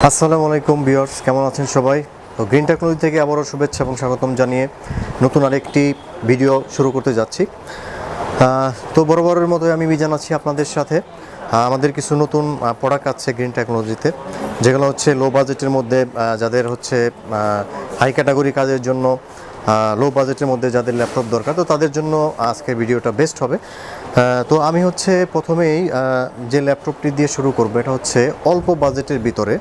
আসসালামু আলাইকুম ভিউয়ার্স, কেমন আছেন সবাই? তো গ্রিন টেকনোলজি থেকে আবারও শুভেচ্ছা এবং স্বাগতম জানিয়ে নতুন আরেকটি ভিডিও শুরু করতে যাচ্ছি। তো বরাবরের মতোই আমি মিজান আছি আপনাদের সাথে। আমাদের কিছু নতুন প্রোডাক্ট আছে গ্রিন টেকনোলজিতে, যেগুলো হচ্ছে লো বাজেটের মধ্যে, যাদের হচ্ছে হাই ক্যাটাগরি কাজের জন্য, লো বাজেটের মধ্যে যাদের ল্যাপটপ দরকার, তো তাদের জন্য আজকের ভিডিওটা বেস্ট হবে। তো আমি হচ্ছে প্রথমেই যে ল্যাপটপটি দিয়ে শুরু করবো, এটা হচ্ছে অল্প বাজেটের ভিতরে।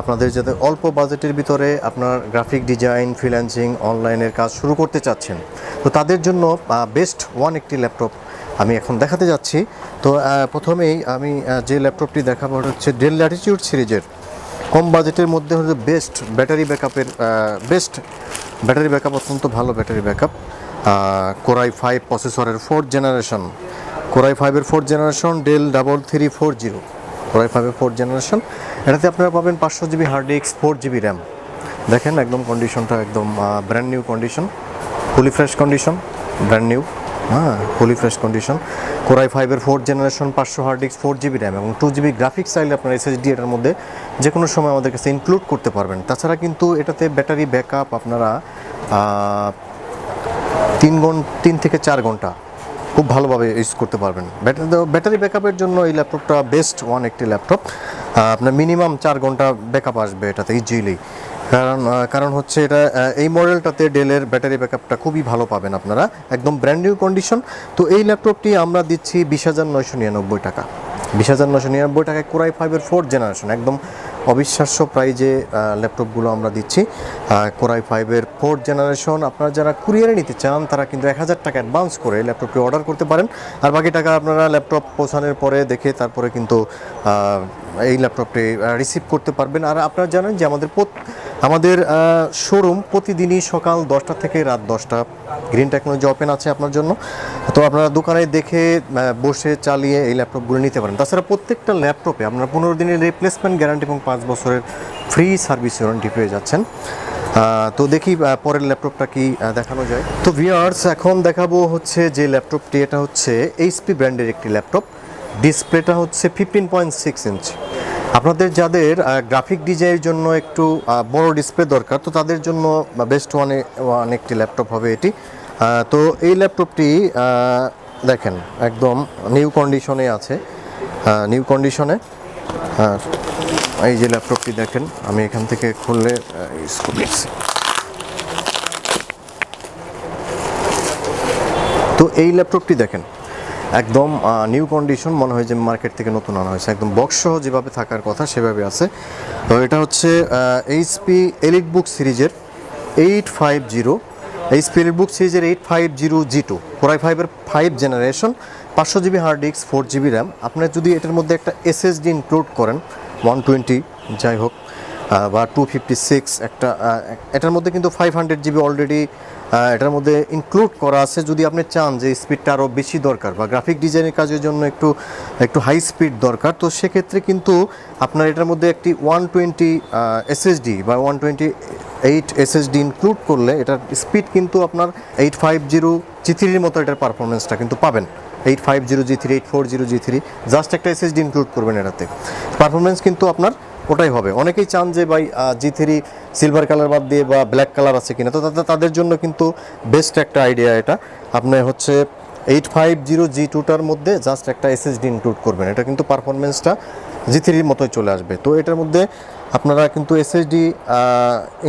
আপনাদের যাতে অল্প বাজেটের ভিতরে আপনার গ্রাফিক ডিজাইন, ফ্রিল্যান্সিং, অনলাইনের কাজ শুরু করতে চাচ্ছেন, তো তাদের জন্য বেস্ট একটি ল্যাপটপ আমি এখন দেখাতে যাচ্ছি। তো প্রথমেই আমি যে ল্যাপটপটি দেখাবো হচ্ছে ডেল ল্যাটিটিউড সিরিজের কম বাজেটের মধ্যে হচ্ছে বেস্ট ব্যাটারি ব্যাকআপের, অত্যন্ত ভালো ব্যাটারি ব্যাকআপ। কোরাই 5 প্রসেসরের 4th জেনারেশন, কোরাই 5-এর 4th জেনারেশন, ডেল 3340, কোরাই 5-এর 4th জেনারেশন। এটাতে আপনারা পাবেন 500 GB hard disk, 4 GB RAM. দেখেন একদম কন্ডিশনটা একদম brand new condition, fully fresh condition, brand new, fully fresh condition. Core i 5-এর 4th generation, 500 hard disk, 4 GB RAM এবং 2 জিবি গ্রাফিক্স চাইলে আপনার এসএসডি এটার মধ্যে যে কোনো সময় আমাদের কাছে ইনক্লুড করতে পারবেন। তাছাড়া কিন্তু এটাতে ব্যাটারি ব্যাকআপ আপনারা 3 থেকে 4 ঘন্টা খুব ভালোভাবে ইউজ করতে পারবেন। ব্যাটারি ব্যাকআপের জন্য এই ল্যাপটপটা বেস্ট একটি ল্যাপটপ। আপনার মিনিমাম 4 ঘন্টা ব্যাকআপ আসবে এটাতে ইজিলি। কারণ হচ্ছে এটা এই মডেলটাতে ডেলের ব্যাটারি ব্যাকআপটা খুবই ভালো পাবেন আপনারা, একদম ব্র্যান্ড নিউ কন্ডিশন। তো এই ল্যাপটপটি আমরা দিচ্ছি 20,999 টাকা। 20,999 টাকায় কোরাই 5-এর 4th জেনারেশন, একদম অবিশ্বাস্য প্রাইজে ল্যাপটপগুলো আমরা দিচ্ছি। কোরাই 5-এর 4th জেনারেশন আপনারা যারা কুরিয়ারে নিতে চান, তারা কিন্তু 1,000 টাকা অ্যাডভান্স করে ল্যাপটপটি অর্ডার করতে পারেন। আর বাকি টাকা আপনারা ল্যাপটপ পৌঁছানোর পরে দেখে তারপরে কিন্তু এই ল্যাপটপটি রিসিভ করতে পারবেন। আর আপনারা জানেন যে আমাদের শোরুম প্রতিদিনই সকাল 10টা থেকে রাত 10টা গ্রিন টেকনোলজি ওপেন আছে আপনার জন্য। তো আপনারা দোকানে দেখে বসে চালিয়ে এই ল্যাপটপগুলো নিতে পারেন। তাছাড়া প্রত্যেকটা ল্যাপটপে আপনারা 15 দিনের রিপ্লেসমেন্ট গ্যারান্টি এবং 5 বছরের ফ্রি সার্ভিস ওয়ারেন্টি পেয়ে যাচ্ছেন। তো দেখি পরের ল্যাপটপটা কি দেখানো যায়। তো ভিউয়ার্স, এখন দেখাবো হচ্ছে যে ল্যাপটপটি, এটা হচ্ছে এইচপি ব্র্যান্ডের একটি ল্যাপটপ। ডিসপ্লেটা হচ্ছে 15.6 ইঞ্চ। আপনাদের যাদের গ্রাফিক ডিজাইনের জন্য একটু বড় ডিসপ্লে দরকার, তো তাদের জন্য বেস্ট একটি ল্যাপটপ হবে এটি। তো এই ল্যাপটপটি দেখেন একদম নিউ কন্ডিশনে আছে, নিউ কন্ডিশনে। এই যে ল্যাপটপটি দেখেন, আমি এখান থেকে খুললে ইউজ করছি। তো এই ল্যাপটপটি দেখেন একদম নিউ কন্ডিশন, মনে হয় যে মার্কেট থেকে নতুন আনা হয়েছে, একদম বক্স সহ যেভাবে থাকার কথা সেভাবে আছে। তো এটা হচ্ছে এইচপি এলিটবুক সিরিজের 850, এইচপি এলিটবুক সিরিজের 850 G2, কোরাই 5-এর 5 generation, 500 GB hard disk, 4 GB RAM. আপনার যদি এটার মধ্যে একটা এসএসডি ইনক্লুড করেন 120 যাই হোক বা 256, এটার মধ্যে কিন্তু 500 জিবি অলরেডি এটার মধ্যে ইনক্লুড করা আছে। যদি আপনি চান যে স্পিডটা আরও বেশি দরকার বা গ্রাফিক ডিজাইনের কাজের জন্য একটু হাই স্পিড দরকার, তো সেক্ষেত্রে কিন্তু আপনার এটার মধ্যে একটি 120 এসএসডি বা 128 এসএসডি ইনক্লুড করলে এটার স্পিড কিন্তু আপনার 850 G3-র মতো এটার পারফরমেন্সটা কিন্তু পাবেন। 850 G3, 840 G3, জাস্ট একটা এসএসডি ইনক্লুড করবেন, এটাতে পারফরমেন্স কিন্তু আপনার ওটাই হবে। অনেকেই চান যে ভাই G3 সিলভার কালার বাদ দিয়ে বা ব্ল্যাক কালার আছে কিনা, তো তাদের জন্য কিন্তু বেস্ট একটা আইডিয়া এটা। আপনি হচ্ছে 850 G2টার মধ্যে জাস্ট একটা এসএসডি ইনক্লুড করবেন, এটা কিন্তু পারফরমেন্সটা G3-র মতোই চলে আসবে। তো এটার মধ্যে আপনারা কিন্তু এসএসডি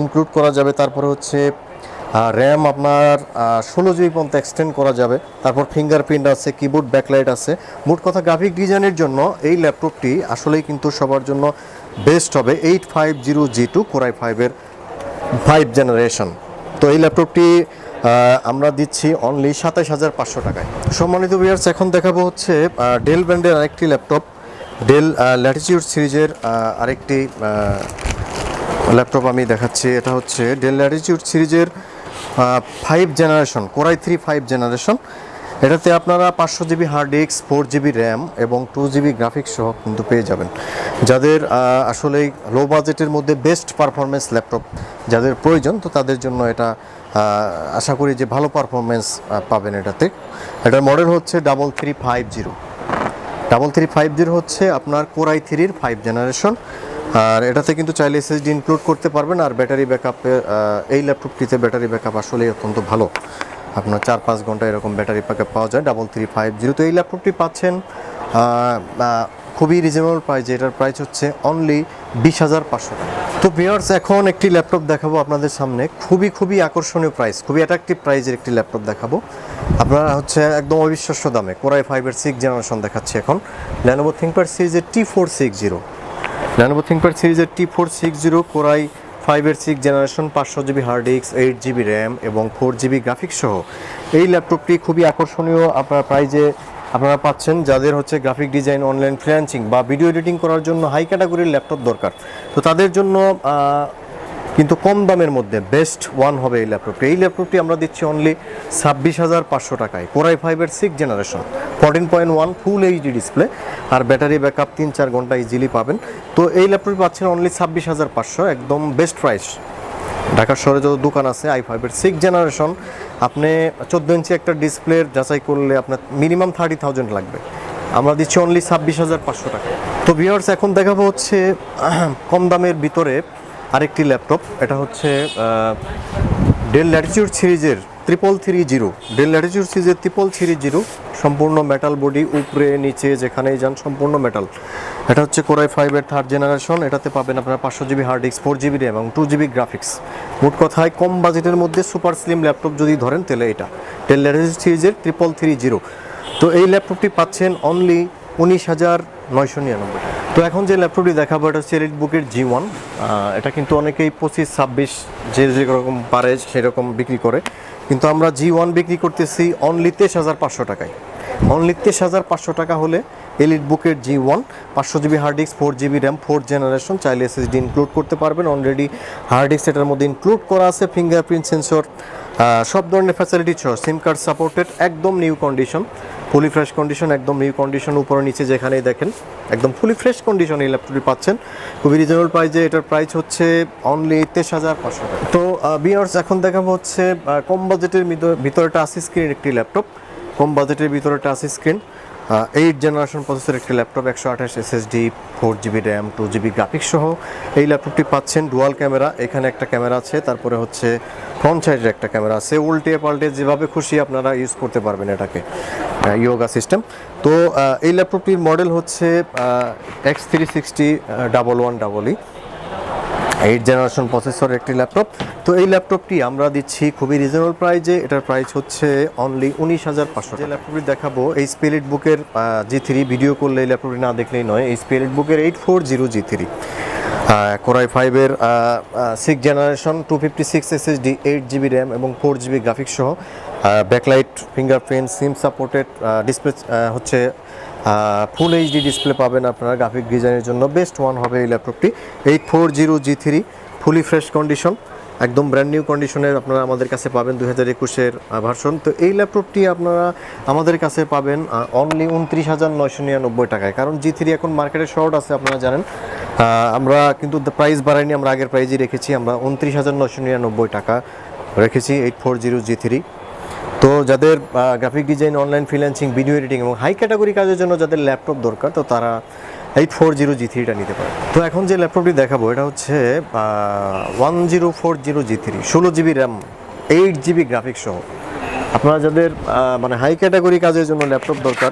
ইনক্লুড করা যাবে, তারপরে হচ্ছে র্যাম আপনার 16 জিবি পর্যন্ত এক্সটেন্ড করা যাবে, তারপর ফিঙ্গারপ্রিন্ট আছে, কিবোর্ড ব্যাকলাইট আছে। মোট কথা গ্রাফিক ডিজাইনের জন্য এই ল্যাপটপটি আসলেই কিন্তু সবার জন্য বেস্ট হবে। 850 G2 কোরাই 5-এর 5 জেনারেশন। তো এই ল্যাপটপটি আমরা দিচ্ছি অনলি 27,500 টাকায়। সম্মানিত ভিউয়ার্স, এখন দেখাবো হচ্ছে ডেল ব্র্যান্ডের আরেকটি ল্যাপটপ, ডেল ল্যাটিটিউড সিরিজের আরেকটি ল্যাপটপ আমি দেখাচ্ছি। এটা হচ্ছে ডেল ল্যাটিটিউড সিরিজের 5 জেনারেশন, কোরাই 3 5 জেনারেশন। এটাতে আপনারা 500 GB hard disk, 4 GB RAM এবং 2 জিবি গ্রাফিক্স সহ কিন্তু পেয়ে যাবেন। যাদের আসলেই লো বাজেটের মধ্যে বেস্ট পারফরমেন্স ল্যাপটপ যাদের প্রয়োজন, তো তাদের জন্য এটা আশা করি যে ভালো পারফরমেন্স পাবেন এটাতে। এটার মডেল হচ্ছে 3350। 3350 হচ্ছে আপনার কোর i3-র 5 জেনারেশন। আর এটাতে কিন্তু চাইলে এসএসডি ইনক্লুড করতে পারবেন। আর ব্যাটারি ব্যাকআপে এই ল্যাপটপটিতে ব্যাটারি ব্যাকআপ আসলেই অত্যন্ত ভালো, আপনার 4-5 ঘন্টা এরকম ব্যাটারি ব্যাকআপ পাওয়া যায় 3350। তো এই ল্যাপটপটি পাচ্ছেন খুবই রিজনেবল প্রাইস, এটার প্রাইস হচ্ছে অনলি 20,500 টাকা। তো ভিউয়ার্স, এখন একটি ল্যাপটপ দেখাবো আপনাদের সামনে, খুবই আকর্ষণীয় প্রাইস, খুবই অ্যাট্রাকটিভ প্রাইসের একটি ল্যাপটপ দেখাবো আপনারা, হচ্ছে একদম অবিশ্বাস্য দামে। কোর i5-এর 6 জেনারেশন দেখাচ্ছি এখন, Lenovo ThinkPad সিরিজের T460, Lenovo ThinkPad সিরিজের T460 কোর i5-এর 6 generation, 500GB hard disk, 8GB RAM এবং 4GB গ্রাফিক্স সহ এই ল্যাপটপটি খুবই আকর্ষণীয় আপনার প্রাইজে আপনারা পাচ্ছেন। যাদের হচ্ছে গ্রাফিক ডিজাইন, অনলাইন ফ্রিল্যান্সিং বা ভিডিও এডিটিং করার জন্য হাই ক্যাটাগরির ল্যাপটপ দরকার, তো তাদের জন্য কিন্তু কম দামের মধ্যে বেস্ট ওয়ান হবে এই ল্যাপটপটি। এই ল্যাপটপটি আমরা দিচ্ছি অনলি 26,500 টাকায়। কোর i5-এর 6 জেনারেশন, 14.1 ফুল এইচডি ডিসপ্লে, আর ব্যাটারি ব্যাকআপ 3-4 ঘন্টা ইজিলি পাবেন। তো এই ল্যাপটপটি পাচ্ছেন অনলি 26,500, একদম বেস্ট প্রাইস। ঢাকার শহরে যত দোকান আছে i5-এর 6 জেনারেশন, আপনি 14 ইঞ্চি একটা ডিসপ্লের যাচাই করলে আপনার মিনিমাম 30,000 লাগবে, আমরা দিচ্ছি অনলি 26,500 টাকা। তো ভিউয়ার্স, এখন দেখাবো হচ্ছে কম দামের ভিতরে আরেকটি ল্যাপটপ। এটা হচ্ছে ডেল ল্যাটিটিউড সিরিজের 3330, ডেল ল্যাটিটিউড সিরিজের 3330, সম্পূর্ণ মেটাল বডি, উপরে নিচে যেখানেই যান সম্পূর্ণ মেটাল। এটা হচ্ছে কোর i5-এর 3rd জেনারেশন, এটাতে পাবেন আপনারা 500GB hard disk, 4GB RAM এবং 2GB গ্রাফিক্স। মোট কথায় কম বাজেটের মধ্যে সুপার স্লিম ল্যাপটপ যদি ধরেন তাহলে এটা ডেল ল্যাটিটিউড সিরিজের 3330। তো এই ল্যাপটপটি পাচ্ছেন অনলি 19,999 টাকা। তো এখন যে ল্যাপটপটি দেখাবো এটা হচ্ছে এলিটবুকের G1। এটা কিন্তু অনেকেই 25-26 যেরকম পারে সেরকম বিক্রি করে, কিন্তু আমরা G1 বিক্রি করতেছি অনলি 23,500 টাকায়। অনলি 23,500 টাকা হলে এলিটবুকের G1, 500GB hard disk, 4GB RAM, 4th generation, চাইলে এসএসডি ইনক্লুড করতে পারবেন। অলরেডি হার্ড ডিস্ক এটার মধ্যে ইনক্লুড করা আছে, ফিঙ্গারপ্রিন্ট সেন্সর, সব ধরনের ফ্যাসিলিটি সহ, সিম কার্ড সাপোর্টেড, একদম new condition, fully fresh condition, একদম নিউ কন্ডিশন, উপরে নিচে যেখানেই দেখেন একদম ফুলি ফ্রেশ কন্ডিশন এই ল্যাপটপটি পাচ্ছেন খুবই রিজনেবল প্রাইসে। এটার প্রাইস হচ্ছে অনলি 23,500 টাকা। তো ভিউয়ার্স, এখন দেখাবো হচ্ছে কম বাজেটের ভিতরে টাচ স্ক্রিন একটি ল্যাপটপ, কম বাজেটের ভিতরে টাচ স্ক্রিন, 8 জেনারেশন প্রসেসর একটি laptop, 128 SSD, 4GB RAM, 2GB graphics সহ এই ল্যাপটপটি পাচ্ছেন। ডুয়াল ক্যামেরা, এখানে একটা ক্যামেরা আছে, তারপরে হচ্ছে ফ্রন্ট সাইডের একটা ক্যামেরা আছে, উল্টে পাল্টে যেভাবে খুশি আপনারা ইউজ করতে পারবেন এটাকে, ইয়োগা সিস্টেম। তো এই ল্যাপটপটির মডেল হচ্ছে X360-1100, 8 জেনারেশন প্রসেসর একটি ল্যাপটপ। তো এই ল্যাপটপটি আমরা দিচ্ছি খুবই রিজনেবল প্রাইজে, এটার প্রাইস হচ্ছে অনলি 19,500। যে ল্যাপটপটি দেখাবো HP এলিটবুকের G3, ভিডিও করলে এই ল্যাপটপটি না দেখলেই নয়, HP এলিটবুকের 840 G3, কোর i5-এর 6 জেনারেশন, 256 এসএসডি, 8GB র্যাম এবং 4GB গ্রাফিক্স সহ, backlight, fingerprint, SIM supported display, হচ্ছে ফুল এইচডি ডিসপ্লে পাবেন আপনারা। গ্রাফিক ডিজাইনের জন্য বেস্ট ওয়ান হবে এই ল্যাপটপটি। 840 G3, ফুলি ফ্রেশ কন্ডিশন, একদম ব্র্যান্ড নিউ কন্ডিশনের আপনারা আমাদের কাছে পাবেন, 2021-এর ভার্সন। তো এই ল্যাপটপটি আপনারা আমাদের কাছে পাবেন অনলি 29,999 টাকায়, কারণ G3 এখন মার্কেটে শর্ট আছে আপনারা জানেন। আমরা কিন্তু প্রাইস বাড়াইনি, আমরা আগের প্রাইজই রেখেছি, আমরা 29,999 টাকা রেখেছি 840 G3। তো যাদের graphic design, online freelancing, video editing এবং হাই ক্যাটাগরি কাজের জন্য যাদের ল্যাপটপ দরকার, তো তারা 840 G3টা নিতে পারে। তো এখন যে ল্যাপটপটি দেখাবো এটা হচ্ছে 1040 G3, 16GB RAM, 8GB graphics সহ। আপনারা যাদের মানে হাই ক্যাটাগরি কাজের জন্য ল্যাপটপ দরকার,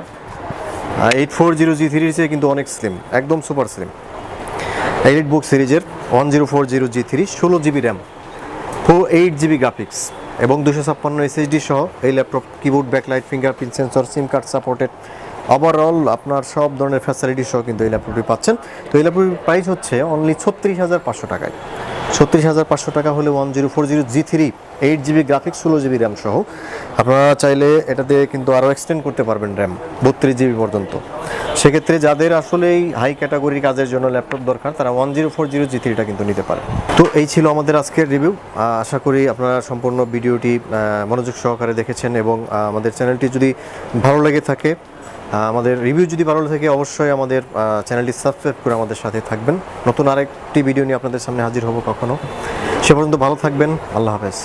840 G3 চেয়ে কিন্তু অনেক স্লিম, একদম সুপার স্লিম। এলিটবুক সিরিজের 1040 G3, 16GB RAM, 8GB graphics এবং 256 এসএসডি সহ এই laptop, keyboard, backlight, fingerprint sensor, সিম কার্ড সাপোর্টেড, ওভারঅল আপনার সব ধরনের ফ্যাসিলিটি সহ কিন্তু এই ল্যাপটপটি পাচ্ছেন। তো এই ল্যাপটপটির প্রাইস হচ্ছে অনলি 36,500 টাকায়। 36,500 টাকা হলে 1040 G3, 8GB graphics, 16GB RAM সহ। আপনারা চাইলে এটাতে কিন্তু আরও এক্সটেন্ড করতে পারবেন র্যাম 32GB পর্যন্ত। সেক্ষেত্রে যাদের আসলে এই হাই ক্যাটাগরির কাজের জন্য ল্যাপটপ দরকার, তারা 1040 G3টা কিন্তু নিতে পারে। তো এই ছিল আমাদের আজকের রিভিউ। আশা করি আপনারা সম্পূর্ণ ভিডিওটি মনোযোগ সহকারে দেখেছেন এবং আমাদের চ্যানেলটি যদি ভালো লেগে থাকে, আমাদের রিভিউ যদি ভালো থাকে, অবশ্যই আমাদের চ্যানেলটি সাবস্ক্রাইব করে আমাদের সাথে থাকবেন। নতুন আরেকটি ভিডিও নিয়ে আপনাদের সামনে হাজির হব কখনো। সে পর্যন্ত ভালো থাকবেন। আল্লাহ হাফেজ।